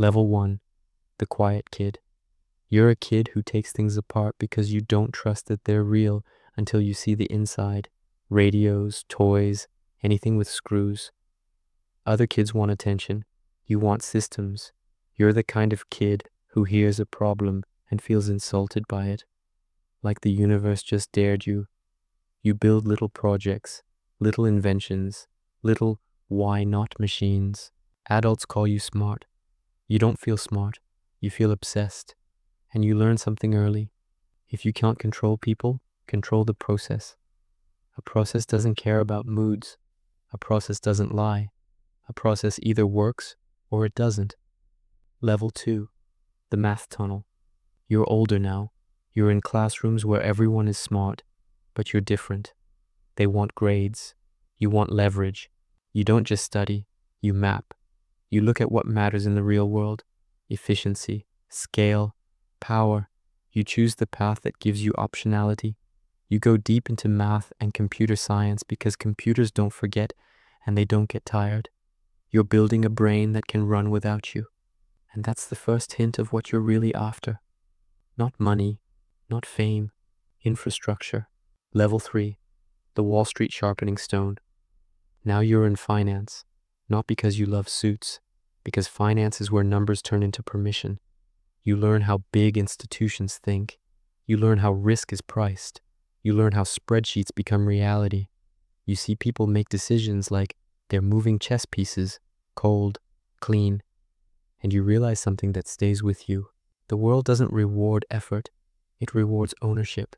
Level 1, the quiet kid. You're a kid who takes things apart because you don't trust that they're real until you see the inside. Radios, toys, anything with screws. Other kids want attention. You want systems. You're the kind of kid who hears a problem and feels insulted by it. Like the universe just dared you. You build little projects, little inventions, little why not machines. Adults call you smart. You don't feel smart. You feel obsessed. And you learn something early. If you can't control people, control the process. A process doesn't care about moods. A process doesn't lie. A process either works or it doesn't. Level 2, the math tunnel. You're older now. You're in classrooms where everyone is smart, but you're different. They want grades. You want leverage. You don't just study, you map. You look at what matters in the real world: efficiency, scale, power. You choose the path that gives you optionality. You go deep into math and computer science because computers don't forget and they don't get tired. You're building a brain that can run without you. And that's the first hint of what you're really after. Not money, not fame, infrastructure. Level 3, the Wall Street sharpening stone. Now you're in finance, not because you love suits, because finance is where numbers turn into permission. You learn how big institutions think. You learn how risk is priced. You learn how spreadsheets become reality. You see people make decisions like they're moving chess pieces, cold, clean, and you realize something that stays with you. The world doesn't reward effort, it rewards ownership.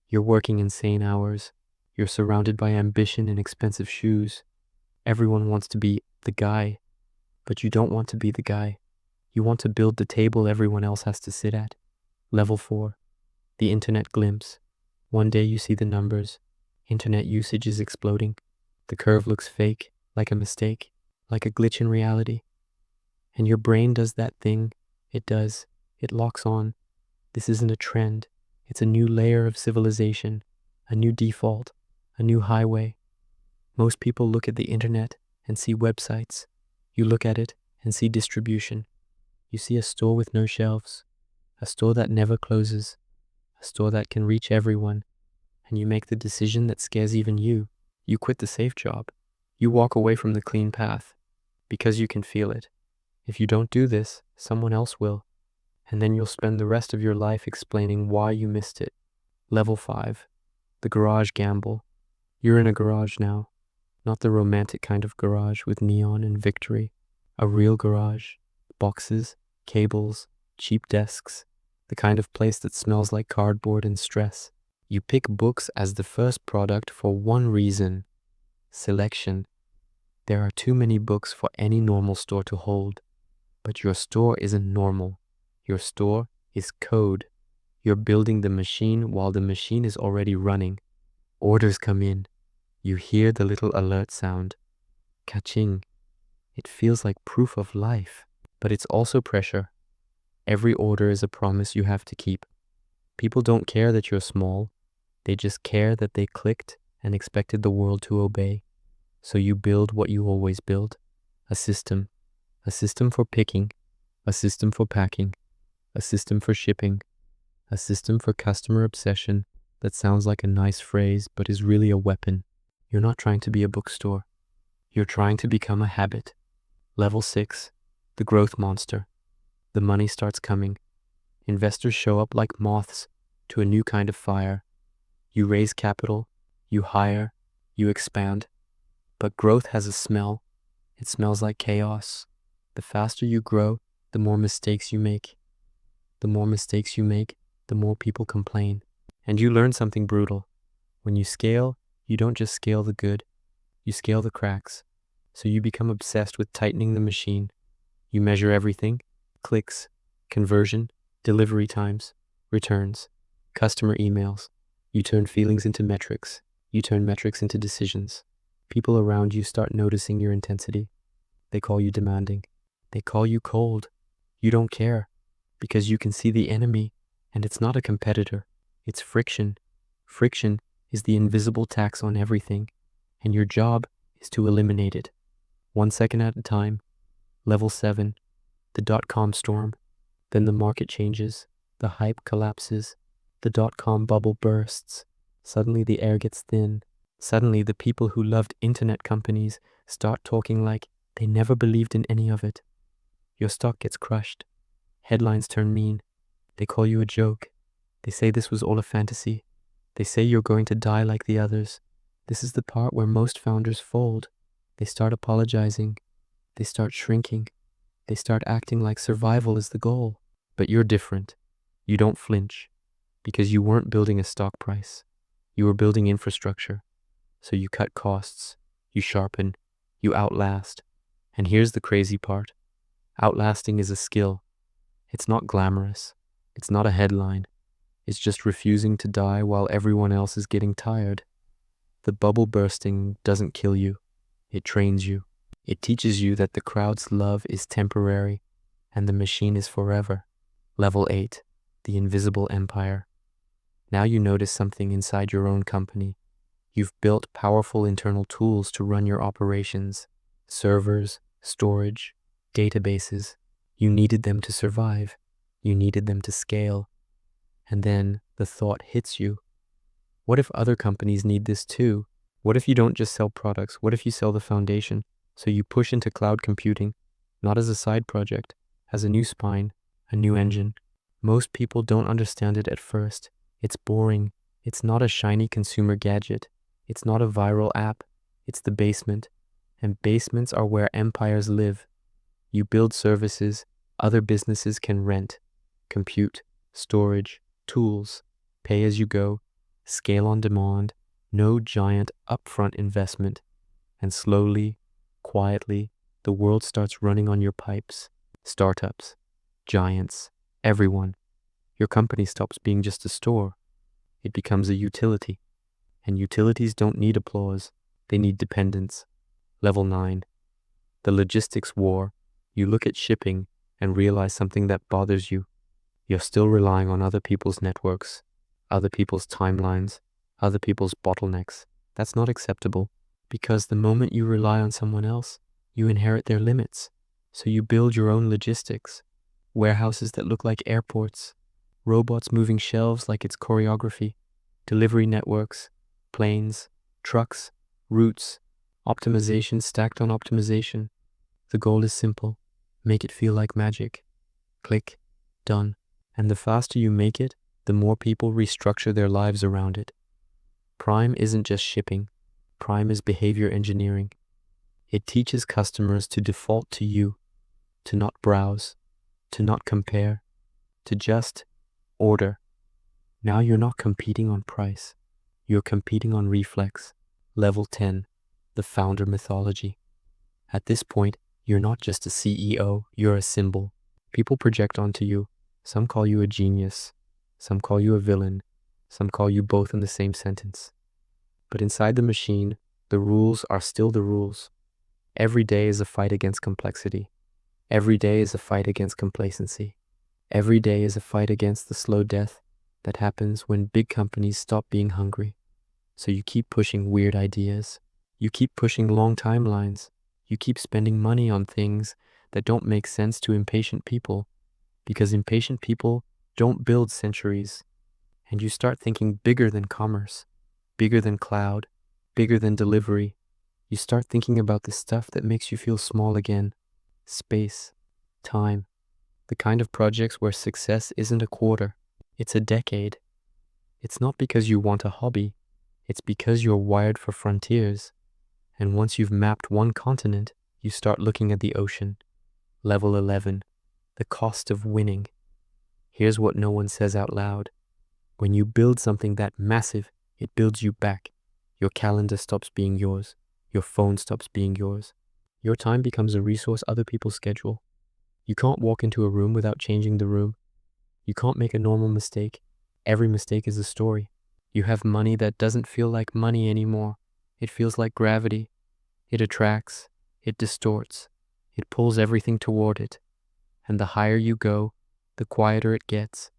You're working insane hours. You're surrounded by ambition in expensive shoes. Everyone wants to be the guy, but you don't want to be the guy. You want to build the table everyone else has to sit at. Level 4, the internet glimpse. One day you see the numbers. Internet usage is exploding. The curve looks fake, like a mistake, like a glitch in reality. And your brain does that thing. It locks on. This isn't a trend. It's a new layer of civilization, a new default, a new highway. Most people look at the internet and see websites. You look at it and see distribution. You see a store with no shelves, a store that never closes, a store that can reach everyone. And you make the decision that scares even you. You quit the safe job. You walk away from the clean path because you can feel it. If you don't do this, someone else will. And then you'll spend the rest of your life explaining why you missed it. Level 5, the garage gamble. You're in a garage now, not the romantic kind of garage with neon and victory. A real garage, boxes, cables, cheap desks, the kind of place that smells like cardboard and stress. You pick books as the first product for one reason: selection. There are too many books for any normal store to hold. But your store isn't normal. Your store is code. You're building the machine while the machine is already running. Orders come in. You hear the little alert sound. Ka-ching. It feels like proof of life, but it's also pressure. Every order is a promise you have to keep. People don't care that you're small. They just care that they clicked and expected the world to obey. So you build what you always build: a system. A system for picking, a system for packing, a system for shipping, a system for customer obsession that sounds like a nice phrase but is really a weapon. You're not trying to be a bookstore. You're trying to become a habit. Level 6, the growth monster. The money starts coming. Investors show up like moths to a new kind of fire. You raise capital, you hire, you expand. But growth has a smell. It smells like chaos. The faster you grow, the more mistakes you make. The more mistakes you make, the more people complain. And you learn something brutal. When you scale, you don't just scale the good, you scale the cracks. So you become obsessed with tightening the machine. You measure everything: clicks, conversion, delivery times, returns, customer emails. You turn feelings into metrics. You turn metrics into decisions. People around you start noticing your intensity. They call you demanding. They call you cold. You don't care because you can see the enemy, and it's not a competitor. It's friction. Friction is the invisible tax on everything, and your job is to eliminate it, 1 second at a time. Level 7, the dot-com storm. Then the market changes, the hype collapses, the dot-com bubble bursts. Suddenly the air gets thin. Suddenly the people who loved internet companies start talking like they never believed in any of it. Your stock gets crushed. Headlines turn mean. They call you a joke. They say this was all a fantasy. They say you're going to die like the others. This is the part where most founders fold. They start apologizing. They start shrinking. They start acting like survival is the goal. But you're different. You don't flinch. Because you weren't building a stock price. You were building infrastructure. So you cut costs. You sharpen. You outlast. And here's the crazy part. Outlasting is a skill. It's not glamorous. It's not a headline. It's just refusing to die while everyone else is getting tired. The bubble bursting doesn't kill you. It trains you. It teaches you that the crowd's love is temporary and the machine is forever. Level 8, the invisible empire. Now you notice something inside your own company. You've built powerful internal tools to run your operations. Servers, storage, databases. You needed them to survive. You needed them to scale. And then the thought hits you. What if other companies need this too? What if you don't just sell products? What if you sell the foundation? So you push into cloud computing, not as a side project, as a new spine, a new engine. Most people don't understand it at first. It's boring. It's not a shiny consumer gadget. It's not a viral app. It's the basement. And basements are where empires live. You build services other businesses can rent, compute, storage, tools, pay as you go, scale on demand, no giant upfront investment. And slowly, quietly, the world starts running on your pipes. Startups, giants, everyone. Your company stops being just a store. It becomes a utility. And utilities don't need applause. They need dependence. Level 9. The logistics war. You look at shipping and realize something that bothers you. You're still relying on other people's networks, other people's timelines, other people's bottlenecks. That's not acceptable, because the moment you rely on someone else, you inherit their limits. So you build your own logistics, warehouses that look like airports, robots moving shelves like it's choreography, delivery networks, planes, trucks, routes, optimization stacked on optimization. The goal is simple. Make it feel like magic. Click, done. And the faster you make it, the more people restructure their lives around it. Prime isn't just shipping. Prime is behavior engineering. It teaches customers to default to you, to not browse, to not compare, to just order. Now you're not competing on price. You're competing on reflex. Level 10, the founder mythology. At this point, you're not just a CEO, you're a symbol. People project onto you. Some call you a genius. Some call you a villain. Some call you both in the same sentence. But inside the machine, the rules are still the rules. Every day is a fight against complexity. Every day is a fight against complacency. Every day is a fight against the slow death that happens when big companies stop being hungry. So you keep pushing weird ideas. You keep pushing long timelines. You keep spending money on things that don't make sense to impatient people, because impatient people don't build centuries. And you start thinking bigger than commerce, bigger than cloud, bigger than delivery. You start thinking about the stuff that makes you feel small again. Space, time, the kind of projects where success isn't a quarter, it's a decade. It's not because you want a hobby, it's because you're wired for frontiers. And once you've mapped one continent, you start looking at the ocean. Level 11, the cost of winning. Here's what no one says out loud. When you build something that massive, it builds you back. Your calendar stops being yours. Your phone stops being yours. Your time becomes a resource other people schedule. You can't walk into a room without changing the room. You can't make a normal mistake. Every mistake is a story. You have money that doesn't feel like money anymore. It feels like gravity. It attracts. It distorts. It pulls everything toward it. And the higher you go, the quieter it gets.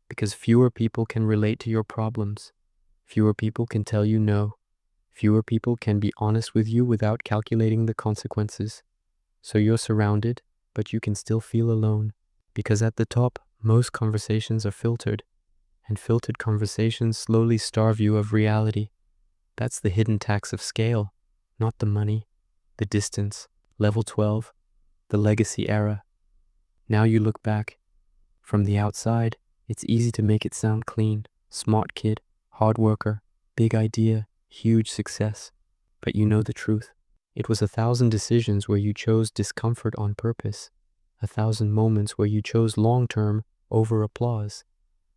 Because fewer people can relate to your problems. Fewer people can tell you no. Fewer people can be honest with you without calculating the consequences. So you're surrounded, but you can still feel alone. Because at the top, most conversations are filtered, and filtered conversations slowly starve you of reality. That's the hidden tax of scale, not the money, the distance, level 12, the legacy era. Now you look back. From the outside, it's easy to make it sound clean. Smart kid, hard worker, big idea, huge success. But you know the truth. It was 1,000 decisions where you chose discomfort on purpose. 1,000 moments where you chose long-term over applause.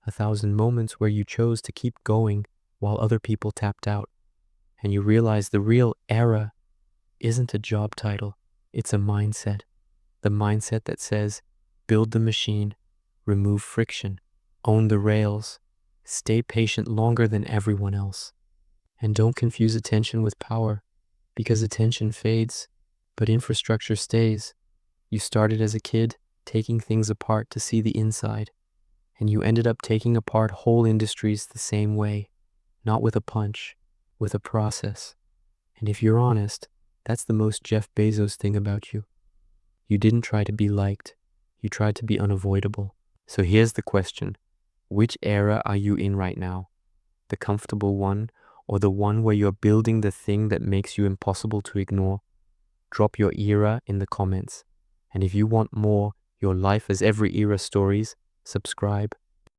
1,000 moments where you chose to keep going while other people tapped out. And you realize the real era isn't a job title. It's a mindset. The mindset that says, build the machine, remove friction, own the rails, stay patient longer than everyone else. And don't confuse attention with power, because attention fades, but infrastructure stays. You started as a kid, taking things apart to see the inside, and you ended up taking apart whole industries the same way, not with a punch, with a process. And if you're honest, that's the most Jeff Bezos thing about you. You didn't try to be liked, you tried to be unavoidable. So here's the question. Which era are you in right now? The comfortable one, or the one where you're building the thing that makes you impossible to ignore? Drop your era in the comments. And if you want more Your Life as Every Era stories, subscribe.